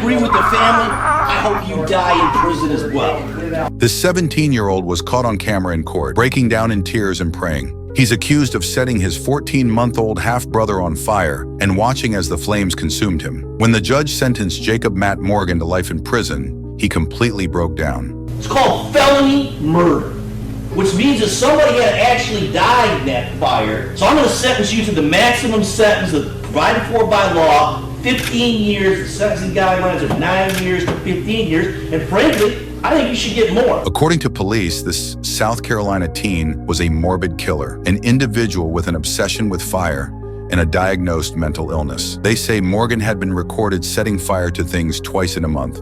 agree with the family. I hope you die in prison as well. The 17-year-old was caught on camera in court, breaking down in tears and praying. He's accused of setting his 14-month-old half-brother on fire and watching as the flames consumed him. When the judge sentenced Jacob Matt Morgan to life in prison, he completely broke down. It's called felony murder, which means that somebody had actually died in that fire. So I'm going to sentence you to the maximum sentence provided for by law, 15 years. The sentencing guidelines are 9 years to 15 years. And frankly, I think you should get more. According to police, this South Carolina teen was a morbid killer, an individual with an obsession with fire and a diagnosed mental illness. They say Morgan had been recorded setting fire to things twice in a month,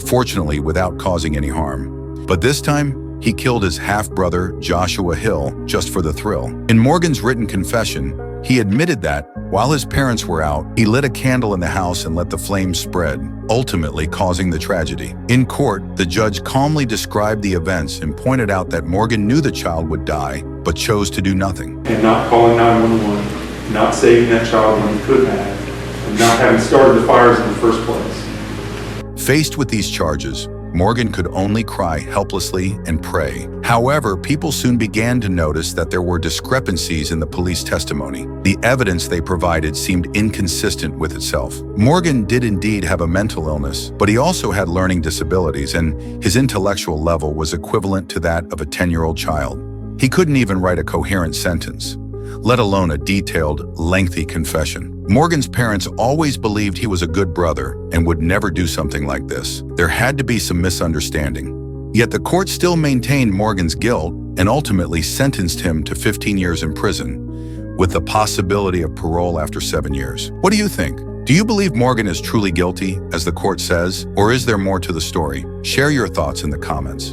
fortunately without causing any harm. But this time, he killed his half-brother, Joshua Hill, just for the thrill. In Morgan's written confession, he admitted that, while his parents were out, he lit a candle in the house and let the flames spread, ultimately causing the tragedy. In court, the judge calmly described the events and pointed out that Morgan knew the child would die, but chose to do nothing. And not calling 911, not saving that child when he could have, and not having started the fires in the first place. Faced with these charges, Morgan could only cry helplessly and pray. However, people soon began to notice that there were discrepancies in the police testimony. The evidence they provided seemed inconsistent with itself. Morgan did indeed have a mental illness, but he also had learning disabilities, and his intellectual level was equivalent to that of a 10-year-old child. He couldn't even write a coherent sentence, let alone a detailed, lengthy confession. Morgan's parents always believed he was a good brother and would never do something like this. There had to be some misunderstanding. Yet the court still maintained Morgan's guilt and ultimately sentenced him to 15 years in prison, with the possibility of parole after 7 years. What do you think? Do you believe Morgan is truly guilty, as the court says, or is there more to the story? Share your thoughts in the comments.